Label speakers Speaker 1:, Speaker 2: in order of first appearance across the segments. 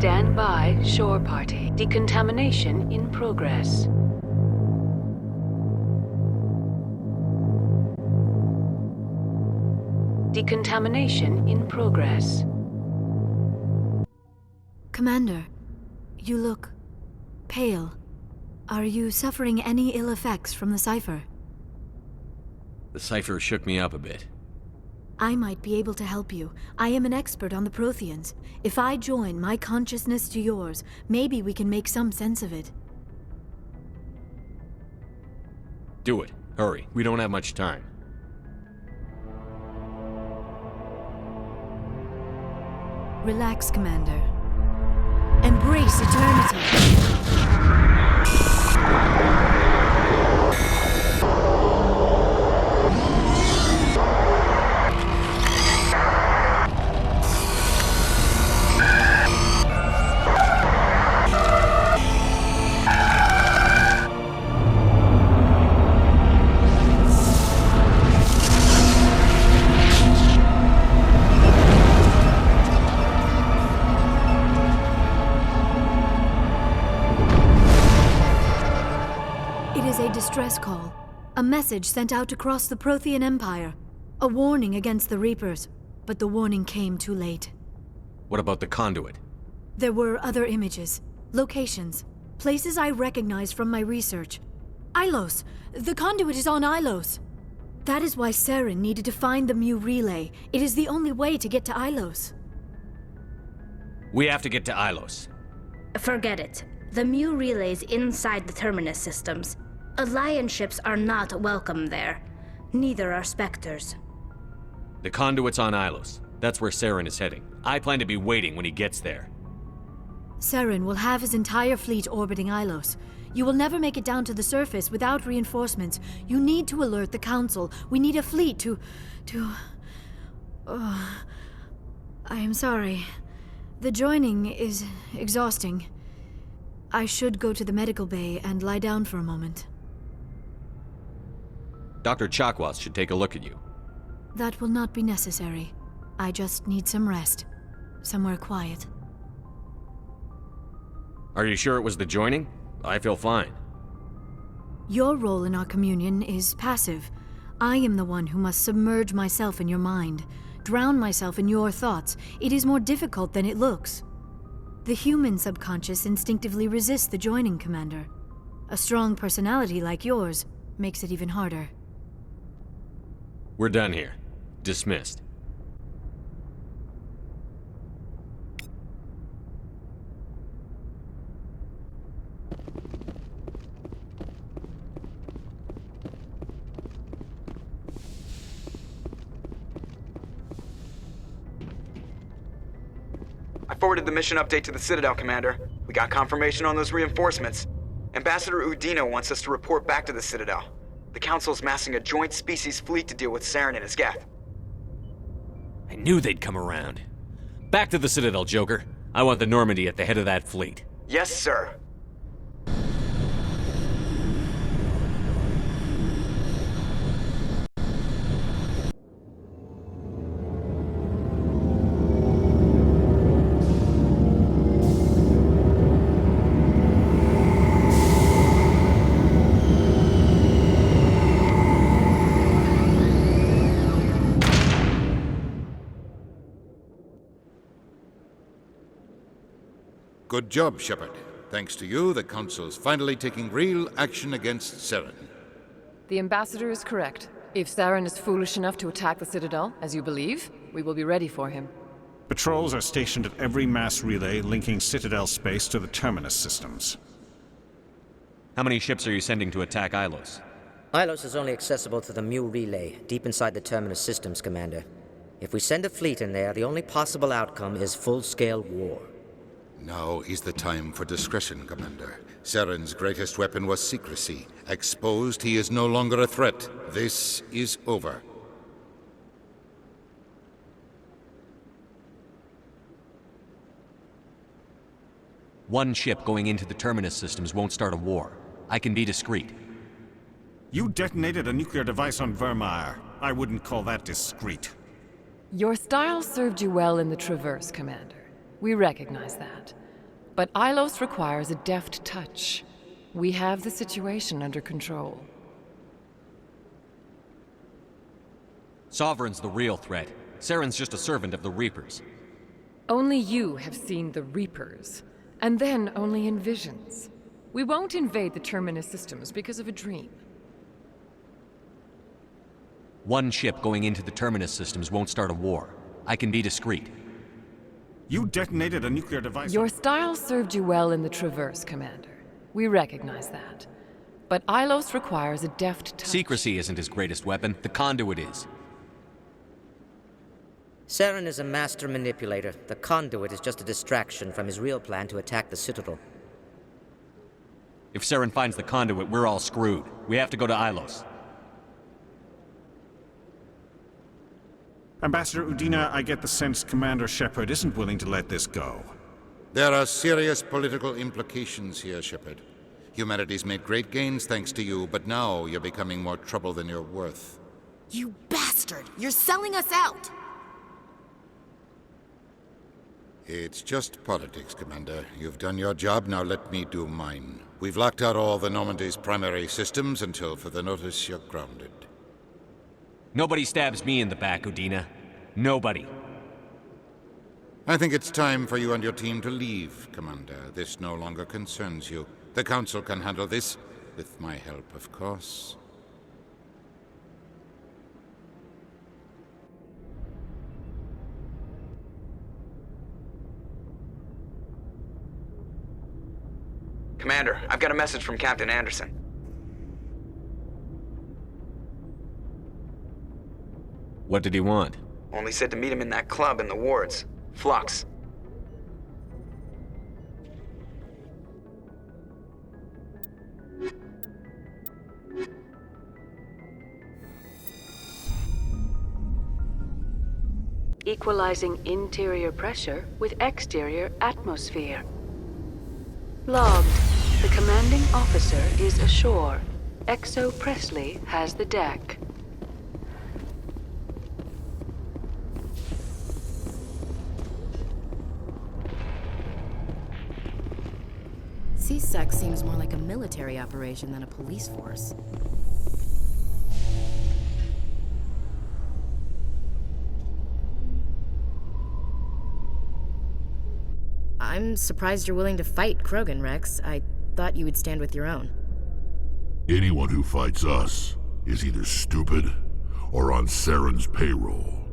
Speaker 1: Stand by, shore party. Decontamination in progress. Decontamination in progress.
Speaker 2: Commander, you look pale. Are you suffering any ill effects from the cipher?
Speaker 3: The cipher shook me up a bit.
Speaker 2: I might be able to help you. I am an expert on the Protheans. If I join my consciousness to yours, maybe we can make some sense of it.
Speaker 3: Do it. Hurry. We don't have much time.
Speaker 2: Relax, Commander. Embrace eternity. Distress call. A message sent out across the Prothean Empire. A warning against the Reapers, but the warning came too late.
Speaker 3: What about the conduit?
Speaker 2: There were other images, locations, places I recognized from my research. Ilos! The conduit is on Ilos! That is why Saren needed to find the Mu relay. It is the only way to get to Ilos.
Speaker 3: We have to get to Ilos.
Speaker 4: Forget it. The Mu relay's inside the Terminus systems. Alliance ships are not welcome there. Neither are Spectres.
Speaker 3: The conduit's on Ilos. That's where Saren is heading. I plan to be waiting when he gets there.
Speaker 2: Saren will have his entire fleet orbiting Ilos. You will never make it down to the surface without reinforcements. You need to alert the Council. We need a fleet to... Oh, I am sorry. The joining is exhausting. I should go to the medical bay and lie down for a moment.
Speaker 3: Dr. Chakwas should take a look at you.
Speaker 2: That will not be necessary. I just need some rest. Somewhere quiet.
Speaker 3: Are you sure it was the joining? I feel fine.
Speaker 2: Your role in our communion is passive. I am the one who must submerge myself in your mind, drown myself in your thoughts. It is more difficult than it looks. The human subconscious instinctively resists the joining, Commander. A strong personality like yours makes it even harder.
Speaker 3: We're done here. Dismissed.
Speaker 5: I forwarded the mission update to the Citadel, Commander. We got confirmation on those reinforcements. Ambassador Udina wants us to report back to the Citadel. The Council's massing a joint species fleet to deal with Saren and his Geth.
Speaker 3: I knew they'd come around. Back to the Citadel, Joker. I want the Normandy at the head of that fleet.
Speaker 5: Yes, sir.
Speaker 6: Good job, Shepard. Thanks to you, the Council's finally taking real action against Saren.
Speaker 7: The Ambassador is correct. If Saren is foolish enough to attack the Citadel, as you believe, we will be ready for him.
Speaker 8: Patrols are stationed at every mass relay linking Citadel space to the Terminus systems.
Speaker 3: How many ships are you sending to attack Ilos?
Speaker 9: Ilos is only accessible to the Mu relay, deep inside the Terminus systems, Commander. If we send a fleet in there, the only possible outcome is full-scale war.
Speaker 6: Now is the time for discretion, Commander. Saren's greatest weapon was secrecy. Exposed, he is no longer a threat. This is over.
Speaker 3: One ship going into the Terminus systems won't start a war. I can be discreet.
Speaker 8: You detonated a nuclear device on Vermeer. I wouldn't call that discreet.
Speaker 7: Your style served you well in the Traverse, Commander. We recognize that. But Ilos requires a deft touch. We have the situation under control.
Speaker 3: Sovereign's the real threat. Saren's just a servant of the Reapers.
Speaker 7: Only you have seen the Reapers, and then only in visions. We won't invade the Terminus systems because of a dream.
Speaker 3: One ship going into the Terminus systems won't start a war. I can be discreet.
Speaker 8: You detonated a nuclear device.
Speaker 7: Your style served you well in the Traverse, Commander. We recognize that. But Ilos requires a deft touch.
Speaker 3: Secrecy isn't his greatest weapon. The conduit is.
Speaker 9: Saren is a master manipulator. The conduit is just a distraction from his real plan to attack the Citadel.
Speaker 3: If Saren finds the conduit, we're all screwed. We have to go to Ilos.
Speaker 8: Ambassador Udina, I get the sense Commander Shepard isn't willing to let this go.
Speaker 6: There are serious political implications here, Shepard. Humanity's made great gains thanks to you, but now you're becoming more trouble than you're worth.
Speaker 10: You bastard! You're selling us out!
Speaker 6: It's just politics, Commander. You've done your job, now let me do mine. We've locked out all the Normandy's primary systems until further notice you're grounded.
Speaker 3: Nobody stabs me in the back, Udina. Nobody.
Speaker 6: I think it's time for you and your team to leave, Commander. This no longer concerns you. The Council can handle this, with my help, of course.
Speaker 5: Commander, I've got a message from Captain Anderson.
Speaker 3: What did he want?
Speaker 5: Only said to meet him in that club in the wards. Flux.
Speaker 1: Equalizing interior pressure with exterior atmosphere. Logged. The commanding officer is ashore. Exo Presley has the deck.
Speaker 10: CSEC seems more like a military operation than a police force. I'm surprised you're willing to fight Krogan, Rex. I thought you would stand with your own.
Speaker 11: Anyone who fights us is either stupid or on Saren's payroll.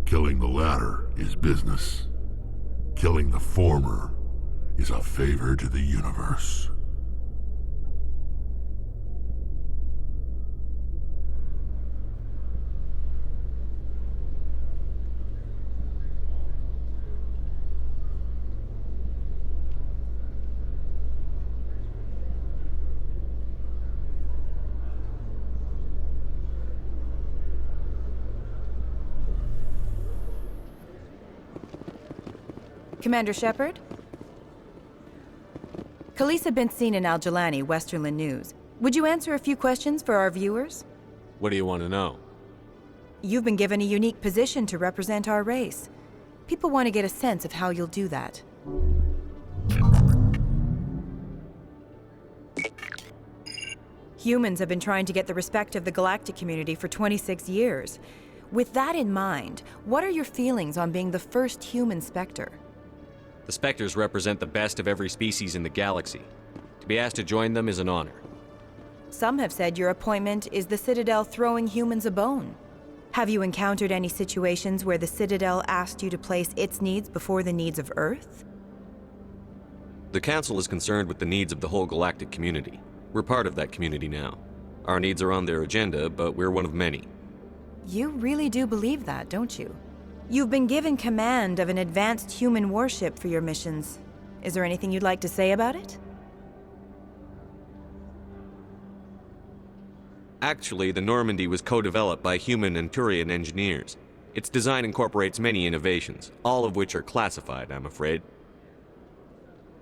Speaker 11: Killing the latter is business. Killing the former is a favor to the universe.
Speaker 12: Commander Shepard? Khalees had been seen in Al-Jalani, Westerland News. Would you answer a few questions for our viewers?
Speaker 3: What do you want to know?
Speaker 12: You've been given a unique position to represent our race. People want to get a sense of how you'll do that. Humans have been trying to get the respect of the galactic community for 26 years. With that in mind, what are your feelings on being the first human Spectre?
Speaker 3: The Spectres represent the best of every species in the galaxy. To be asked to join them is an honor.
Speaker 12: Some have said your appointment is the Citadel throwing humans a bone. Have you encountered any situations where the Citadel asked you to place its needs before the needs of Earth?
Speaker 3: The Council is concerned with the needs of the whole galactic community. We're part of that community now. Our needs are on their agenda, but we're one of many.
Speaker 12: You really do believe that, don't you? You've been given command of an advanced human warship for your missions. Is there anything you'd like to say about it?
Speaker 3: Actually, the Normandy was co-developed by human and Turian engineers. Its design incorporates many innovations, all of which are classified, I'm afraid.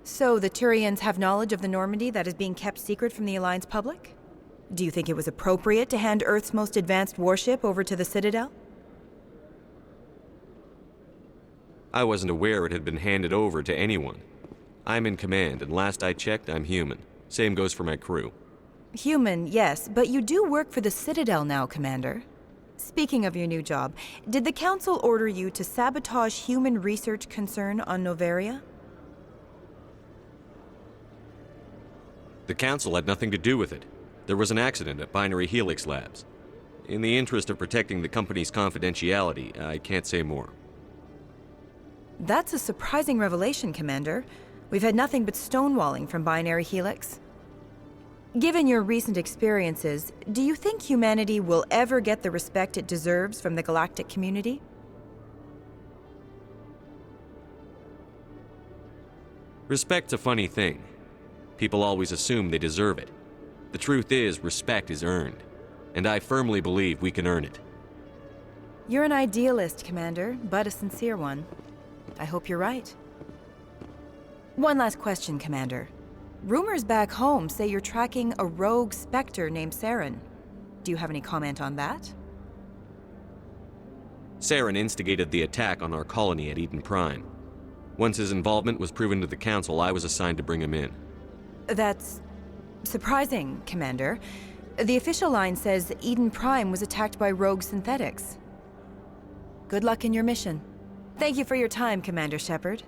Speaker 12: So the Turians have knowledge of the Normandy that is being kept secret from the Alliance public? Do you think it was appropriate to hand Earth's most advanced warship over to the Citadel?
Speaker 3: I wasn't aware it had been handed over to anyone. I'm in command, and last I checked, I'm human. Same goes for my crew.
Speaker 12: Human, yes, but you do work for the Citadel now, Commander. Speaking of your new job, did the Council order you to sabotage human research concern on Noveria?
Speaker 3: The Council had nothing to do with it. There was an accident at Binary Helix Labs. In the interest of protecting the company's confidentiality, I can't say more.
Speaker 12: That's a surprising revelation, Commander. We've had nothing but stonewalling from Binary Helix. Given your recent experiences, do you think humanity will ever get the respect it deserves from the galactic community?
Speaker 3: Respect's a funny thing. People always assume they deserve it. The truth is, respect is earned, and I firmly believe we can earn it.
Speaker 12: You're an idealist, Commander, but a sincere one. I hope you're right. One last question, Commander. Rumors back home say you're tracking a rogue Spectre named Saren. Do you have any comment on that?
Speaker 3: Saren instigated the attack on our colony at Eden Prime. Once his involvement was proven to the Council, I was assigned to bring him in.
Speaker 12: That's surprising, Commander. The official line says Eden Prime was attacked by rogue synthetics. Good luck in your mission. Thank you for your time, Commander Shepard.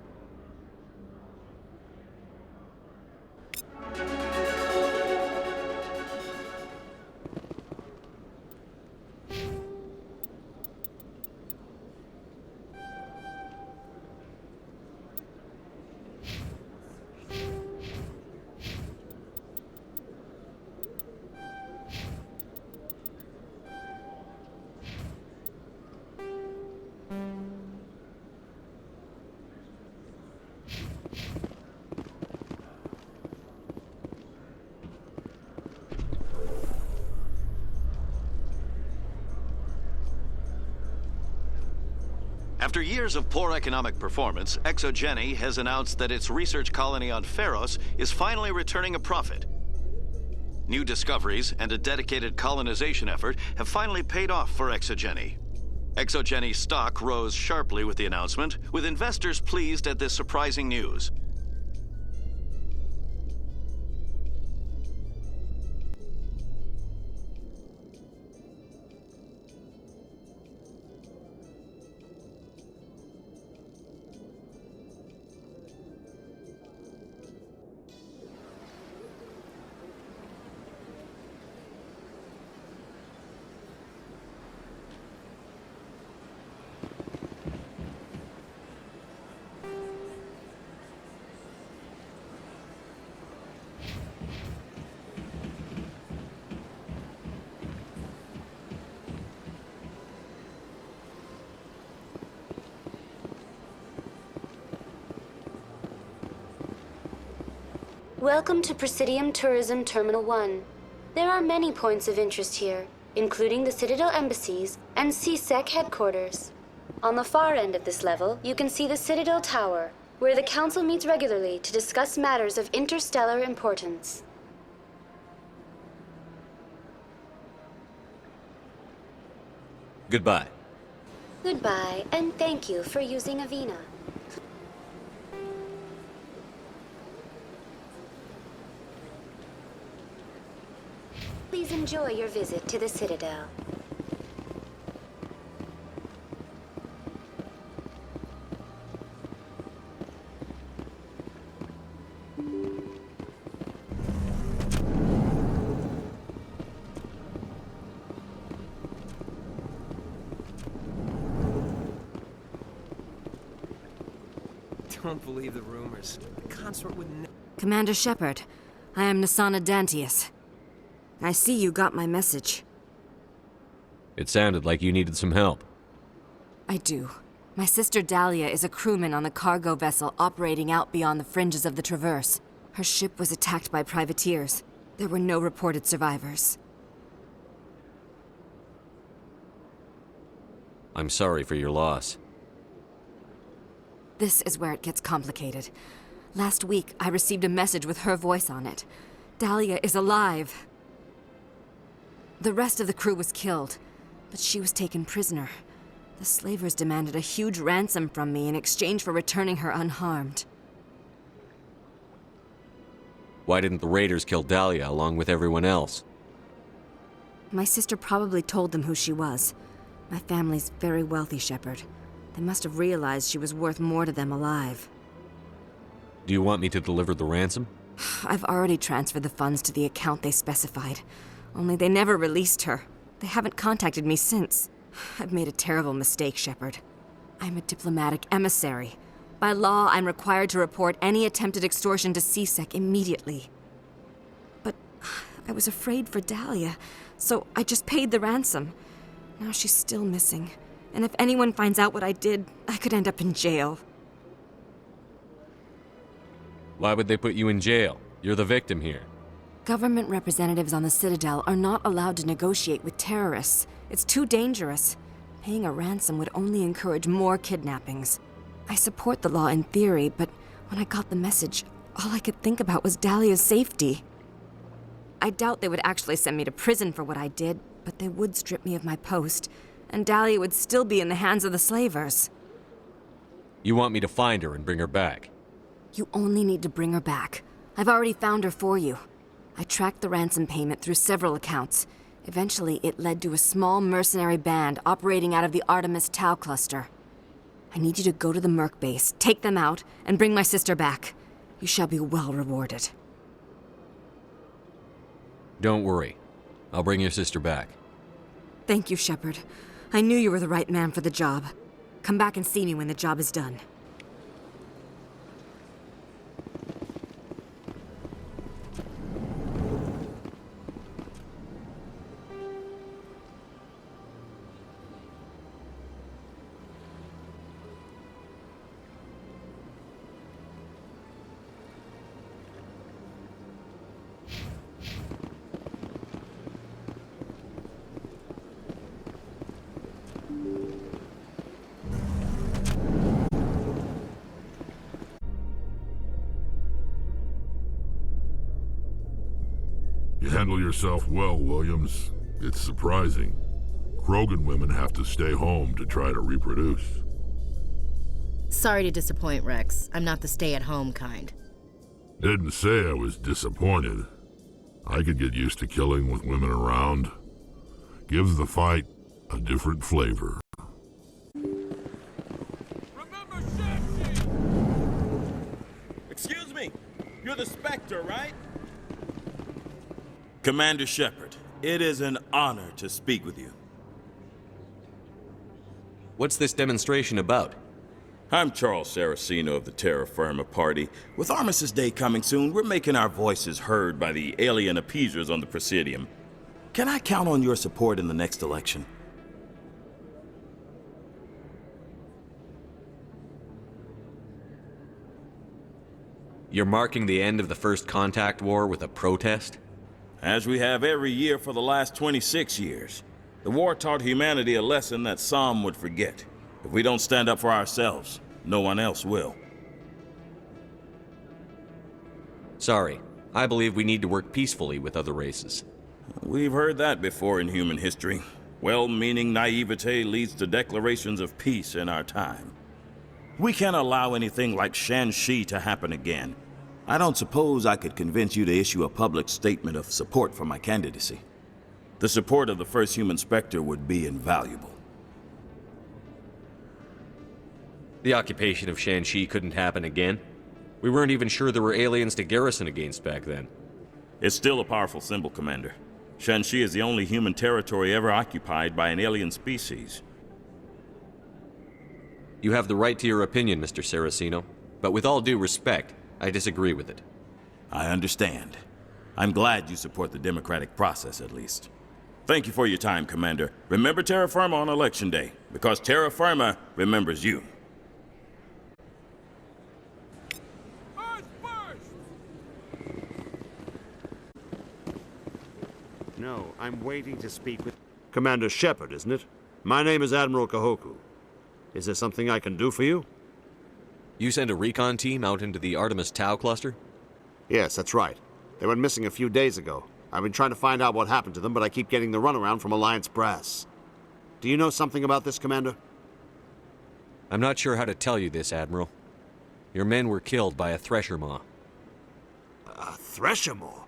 Speaker 13: After years of poor economic performance, ExoGeni has announced that its research colony on Pharos is finally returning a profit. New discoveries and a dedicated colonization effort have finally paid off for ExoGeni. ExoGeni's stock rose sharply with the announcement, with investors pleased at this surprising news.
Speaker 14: Welcome to Presidium Tourism Terminal 1. There are many points of interest here, including the Citadel embassies and CSEC headquarters. On the far end of this level, you can see the Citadel Tower, where the Council meets regularly to discuss matters of interstellar importance.
Speaker 3: Goodbye.
Speaker 14: Goodbye, and thank you for using Avina. Please enjoy your visit to the Citadel.
Speaker 15: Don't believe the rumors. The consort would never...
Speaker 16: Commander Shepard, I am Nasana Dantius. I see you got my message.
Speaker 3: It sounded like you needed some help.
Speaker 16: I do. My sister Dahlia is a crewman on the cargo vessel operating out beyond the fringes of the Traverse. Her ship was attacked by privateers. There were no reported survivors.
Speaker 3: I'm sorry for your loss.
Speaker 16: This is where it gets complicated. Last week, I received a message with her voice on it. Dahlia is alive. The rest of the crew was killed, but she was taken prisoner. The slavers demanded a huge ransom from me in exchange for returning her unharmed.
Speaker 3: Why didn't the raiders kill Dahlia along with everyone else?
Speaker 16: My sister probably told them who she was. My family's very wealthy, Shepard. They must have realized she was worth more to them alive.
Speaker 3: Do you want me to deliver the ransom?
Speaker 16: I've already transferred the funds to the account they specified. Only they never released her. They haven't contacted me since. I've made a terrible mistake, Shepard. I'm a diplomatic emissary. By law, I'm required to report any attempted extortion to CSEC immediately. But I was afraid for Dahlia, so I just paid the ransom. Now she's still missing. And if anyone finds out what I did, I could end up in jail.
Speaker 3: Why would they put you in jail? You're the victim here.
Speaker 16: Government representatives on the Citadel are not allowed to negotiate with terrorists. It's too dangerous. Paying a ransom would only encourage more kidnappings. I support the law in theory, but when I got the message, all I could think about was Dahlia's safety. I doubt they would actually send me to prison for what I did, but they would strip me of my post, and Dahlia would still be in the hands of the slavers.
Speaker 3: You want me to find her and bring her back?
Speaker 16: You only need to bring her back. I've already found her for you. I tracked the ransom payment through several accounts. Eventually, it led to a small mercenary band operating out of the Artemis Tau cluster. I need you to go to the Merc base, take them out, and bring my sister back. You shall be well rewarded.
Speaker 3: Don't worry. I'll bring your sister back.
Speaker 16: Thank you, Shepard. I knew you were the right man for the job. Come back and see me when the job is done.
Speaker 11: You handle yourself well, Williams. It's surprising. Krogan women have to stay home to try to reproduce.
Speaker 10: Sorry to disappoint, Rex. I'm not the stay-at-home kind.
Speaker 11: Didn't say I was disappointed. I could get used to killing with women around. Gives the fight a different flavor.
Speaker 17: Excuse me, you're the Spectre, right? Commander Shepard, it is an honor to speak with you.
Speaker 3: What's this demonstration about?
Speaker 17: I'm Charles Saraceno of the Terra Firma Party. With Armistice Day coming soon, we're making our voices heard by the alien appeasers on the Presidium. Can I count on your support in the next election?
Speaker 3: You're marking the end of the First Contact War with a protest?
Speaker 17: As we have every year for the last 26 years. The war taught humanity a lesson that some would forget. If we don't stand up for ourselves, no one else will.
Speaker 3: Sorry. I believe we need to work peacefully with other races.
Speaker 17: We've heard that before in human history. Well-meaning naivete leads to declarations of peace in our time. We can't allow anything like Shanxi to happen again. I don't suppose I could convince you to issue a public statement of support for my candidacy. The support of the first human Spectre would be invaluable.
Speaker 3: The occupation of Shanxi couldn't happen again. We weren't even sure there were aliens to garrison against back then.
Speaker 17: It's still a powerful symbol, Commander. Shanxi is the only human territory ever occupied by an alien species.
Speaker 3: You have the right to your opinion, Mr. Saraceno, but with all due respect, I disagree with it.
Speaker 17: I understand. I'm glad you support the democratic process, at least. Thank you for your time, Commander. Remember Terra Firma on Election Day, because Terra Firma remembers you.
Speaker 18: No, I'm waiting to speak with Commander Shepard, isn't it? My name is Admiral Kahoku. Is there something I can do for you?
Speaker 3: You sent a recon team out into the Artemis Tau cluster?
Speaker 18: Yes, that's right. They went missing a few days ago. I've been trying to find out what happened to them, but I keep getting the runaround from Alliance brass. Do you know something about this, Commander?
Speaker 3: I'm not sure how to tell you this, Admiral. Your men were killed by a thresher maw.
Speaker 18: A thresher maw?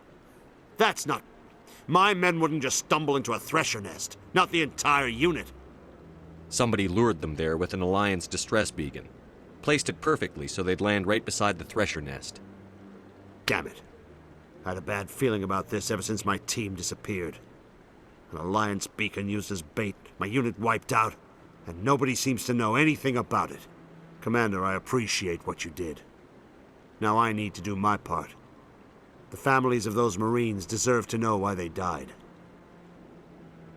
Speaker 18: That's not... My men wouldn't just stumble into a thresher nest. Not the entire unit.
Speaker 3: Somebody lured them there with an Alliance distress beacon. Placed it perfectly so they'd land right beside the thresher nest.
Speaker 18: Damn it. I had a bad feeling about this ever since my team disappeared. An Alliance beacon used as bait, my unit wiped out, and nobody seems to know anything about it. Commander, I appreciate what you did. Now I need to do my part. The families of those Marines deserve to know why they died.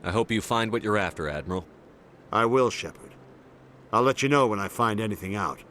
Speaker 3: I hope you find what you're after, Admiral.
Speaker 18: I will, Shepard. I'll let you know when I find anything out.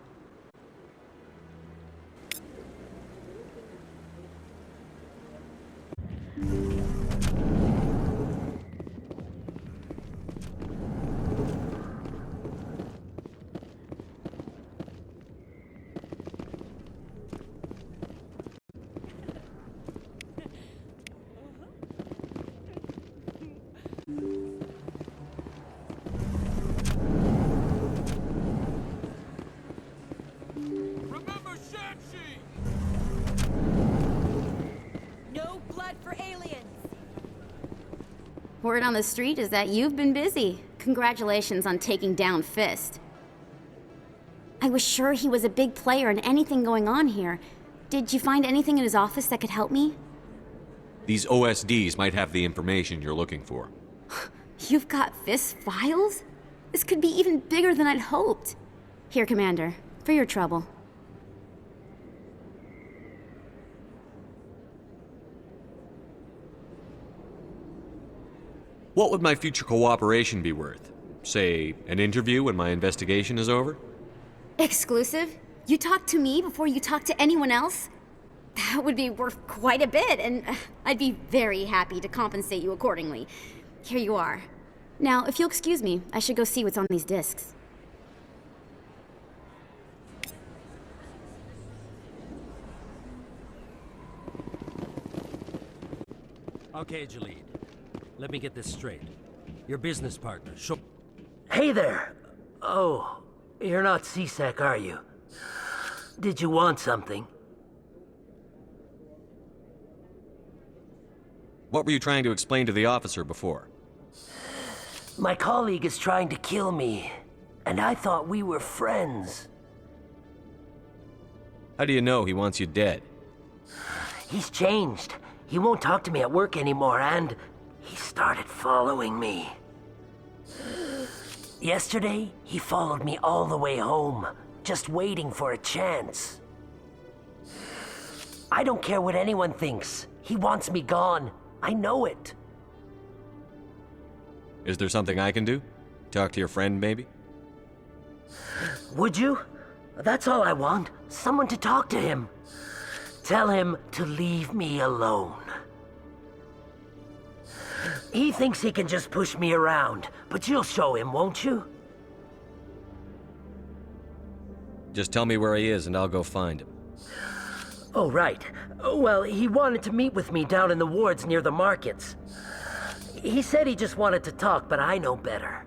Speaker 19: Word on the street is that you've been busy. Congratulations on taking down Fist. I was sure he was a big player in anything going on here. Did you find anything in his office that could help me?
Speaker 3: These OSDs might have the information you're looking for.
Speaker 19: You've got Fist's files? This could be even bigger than I'd hoped. Here, Commander, for your trouble.
Speaker 3: What would my future cooperation be worth? Say, an interview when my investigation is over?
Speaker 19: Exclusive? You talk to me before you talk to anyone else? That would be worth quite a bit, and I'd be very happy to compensate you accordingly. Here you are. Now, if you'll excuse me, I should go see what's on these discs.
Speaker 20: Okay, Jalid. Let me get this straight. Your business partner,
Speaker 21: Hey there! Oh, you're not C-Sec, are you? Did you want something?
Speaker 3: What were you trying to explain to the officer before?
Speaker 21: My colleague is trying to kill me, and I thought we were friends.
Speaker 3: How do you know he wants you dead?
Speaker 21: He's changed. He won't talk to me at work anymore, and he started following me. Yesterday, he followed me all the way home, just waiting for a chance. I don't care what anyone thinks. He wants me gone. I know it.
Speaker 3: Is there something I can do? Talk to your friend, maybe?
Speaker 21: Would you? That's all I want. Someone to talk to him. Tell him to leave me alone. He thinks he can just push me around, but you'll show him, won't you?
Speaker 3: Just tell me where he is and I'll go find him.
Speaker 21: Oh, right. Well, he wanted to meet with me down in the wards near the markets. He said he just wanted to talk, but I know better.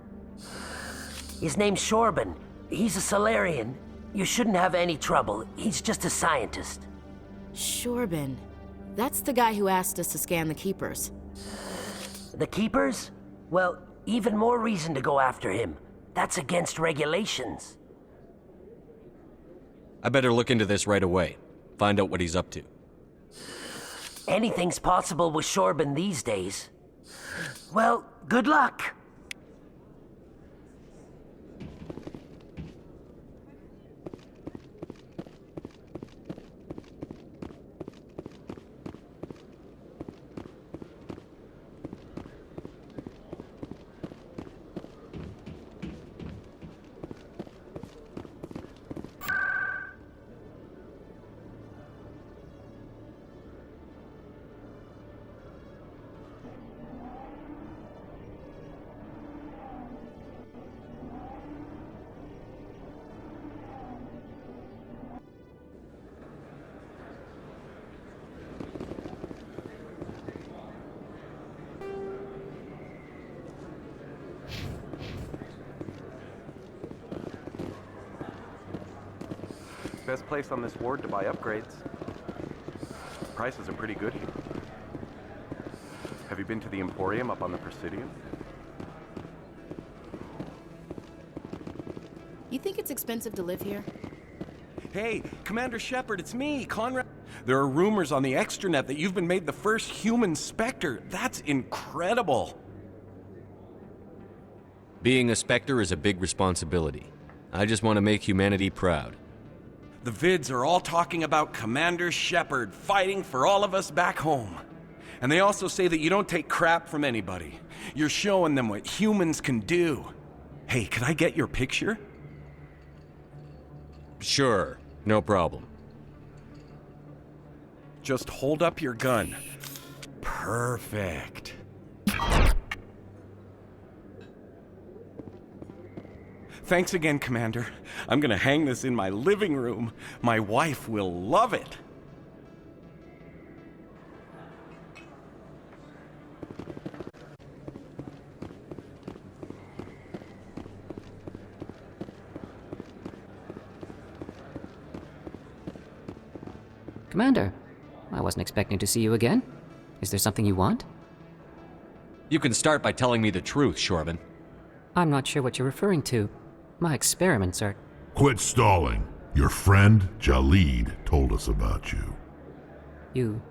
Speaker 21: His name's Shorban. He's a Solarian. You shouldn't have any trouble. He's just a scientist.
Speaker 10: Shorban. That's the guy who asked us to scan the Keepers.
Speaker 21: The Keepers? Well, even more reason to go after him. That's against regulations.
Speaker 3: I better look into this right away. Find out what he's up to.
Speaker 21: Anything's possible with Shorban these days. Well, good luck.
Speaker 15: Best place on this ward to buy upgrades.
Speaker 4: prices are pretty good here. Have you been to the Emporium up on the Presidium?
Speaker 10: You think it's expensive to live here?
Speaker 15: Hey, Commander Shepard, it's me, Conrad. There are rumors on the extranet that you've been made the first human Spectre. That's incredible.
Speaker 3: Being a Spectre is a big responsibility. I just want to make humanity proud.
Speaker 15: The vids are all talking about Commander Shepard fighting for all of us back home. And they also say that you don't take crap from anybody. You're showing them what humans can do. Hey, could I get your picture?
Speaker 3: Sure, no problem.
Speaker 15: Just hold up your gun. Perfect. Thanks again, Commander. I'm gonna hang this in my living room. My wife will love it.
Speaker 22: Commander, I wasn't expecting to see you again. Is there something you want?
Speaker 3: You can start by telling me the truth, Shorban.
Speaker 22: I'm not sure what you're referring to. My experiments are...
Speaker 11: Quit stalling. Your friend, Jalid, told us about you.
Speaker 22: You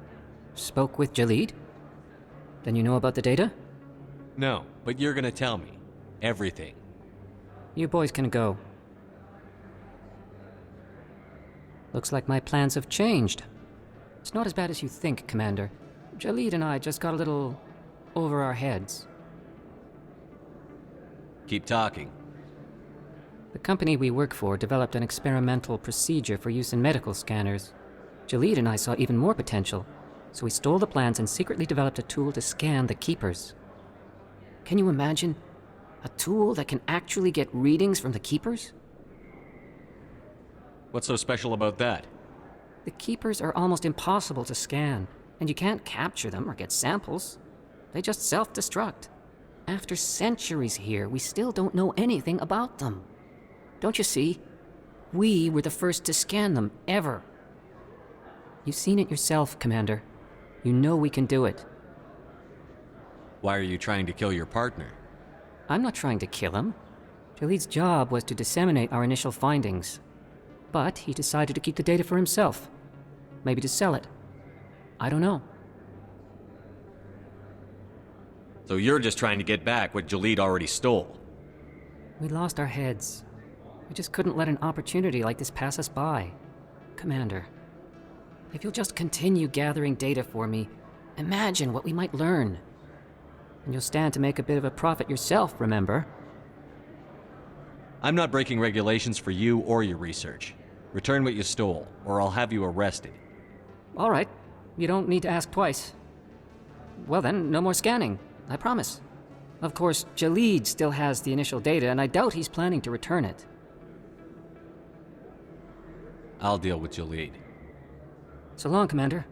Speaker 22: spoke with Jalid? Then you know about the data?
Speaker 3: No, but you're gonna tell me. Everything.
Speaker 22: You boys can go. Looks like my plans have changed. It's not as bad as you think, Commander. Jalid and I just got a little over our heads.
Speaker 3: Keep talking.
Speaker 22: The company we work for developed an experimental procedure for use in medical scanners. Jalid and I saw even more potential, so we stole the plans and secretly developed a tool to scan the Keepers. Can you imagine? A tool that can actually get readings from the Keepers?
Speaker 3: What's so special about that?
Speaker 22: The Keepers are almost impossible to scan, and you can't capture them or get samples. They just self-destruct. After centuries here, we still don't know anything about them. Don't you see? We were the first to scan them, ever. You've seen it yourself, Commander. You know we can do it.
Speaker 3: Why are you trying to kill your partner?
Speaker 22: I'm not trying to kill him. Jalid's job was to disseminate our initial findings. But he decided to keep the data for himself. Maybe to sell it. I don't know.
Speaker 3: So you're just trying to get back what Jalid already stole?
Speaker 22: We lost our heads. We just couldn't let an opportunity like this pass us by. Commander, if you'll just continue gathering data for me, imagine what we might learn. And you'll stand to make a bit of a profit yourself, remember?
Speaker 3: I'm not breaking regulations for you or your research. Return what you stole, or I'll have you arrested.
Speaker 22: All right. You don't need to ask twice. Well then, no more scanning. I promise. Of course, Jalid still has the initial data, and I doubt he's planning to return it.
Speaker 3: I'll deal with Jalid.
Speaker 22: So long, Commander.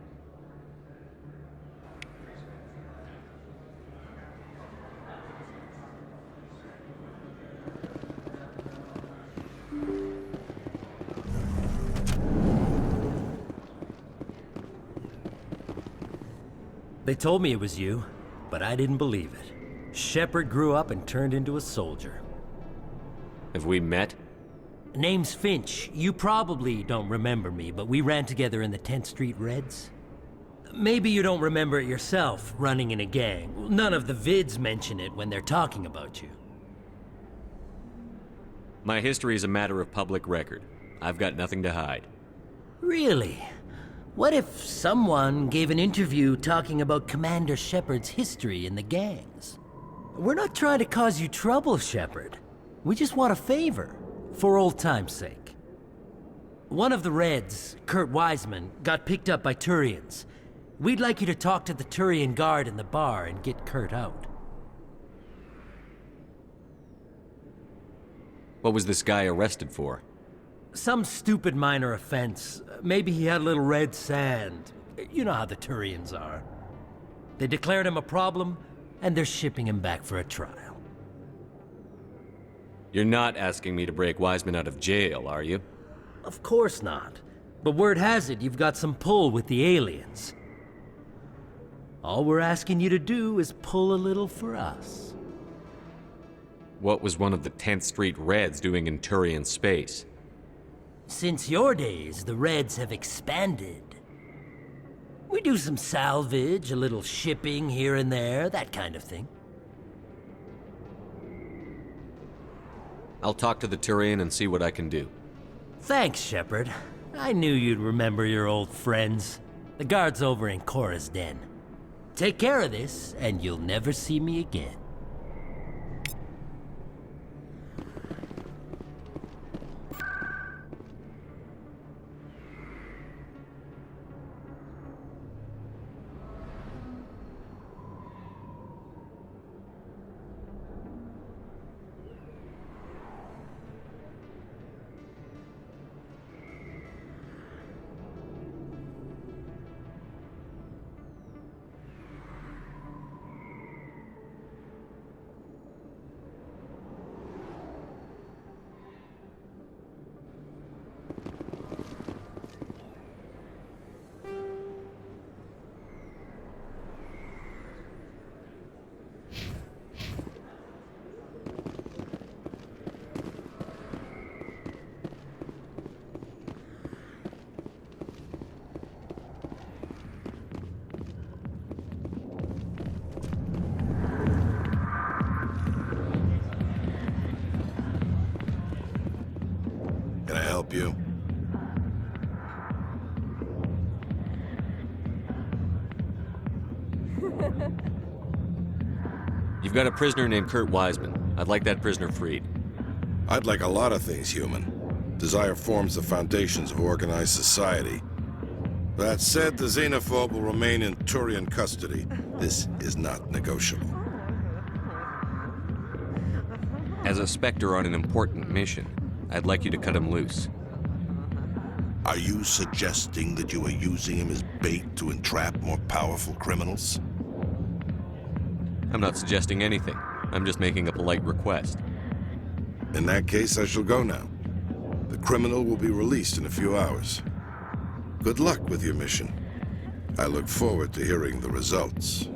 Speaker 20: They told me it was you, but I didn't believe it. Shepard grew up and turned into a soldier.
Speaker 3: Have we met?
Speaker 20: Name's Finch. You probably don't remember me, but we ran together in the 10th Street Reds. Maybe you don't remember it yourself, running in a gang. None of the vids mention it when they're talking about you.
Speaker 3: My history is a matter of public record. I've got nothing to hide.
Speaker 20: Really? What if someone gave an interview talking about Commander Shepard's history in the gangs? We're not trying to cause you trouble, Shepard. We just want a favor, for old time's sake. One of the Reds, Kurt Wiseman, got picked up by Turians. We'd like you to talk to the Turian guard in the bar and get Kurt out.
Speaker 3: What was this guy arrested for?
Speaker 20: Some stupid minor offense. Maybe he had a little red sand. You know how the Turians are. They declared him a problem, and they're shipping him back for a trial.
Speaker 3: You're not asking me to break Wiseman out of jail, are you?
Speaker 20: Of course not. But word has it you've got some pull with the aliens. All we're asking you to do is pull a little for us.
Speaker 3: What was one of the 10th Street Reds doing in Turian space?
Speaker 20: Since your days, the Reds have expanded. We do some salvage, a little shipping here and there, that kind of thing.
Speaker 3: I'll talk to the Turian and see what I can do.
Speaker 20: Thanks, Shepard. I knew you'd remember your old friends. The guards over in Cora's Den. Take care of this, and you'll never see me again.
Speaker 2: Can I help you?
Speaker 3: You've got a prisoner named Kurt Wiseman. I'd like that prisoner freed.
Speaker 2: I'd like a lot of things, human. Desire forms the foundations of organized society. That said, the xenophobe will remain in Turian custody. This is not negotiable.
Speaker 3: As a Spectre on an important mission, I'd like you to cut him loose.
Speaker 2: Are you suggesting that you are using him as bait to entrap more powerful criminals?
Speaker 3: I'm not suggesting anything. I'm just making a polite request.
Speaker 2: In that case, I shall go now. The criminal will be released in a few hours. Good luck with your mission. I look forward to hearing the results.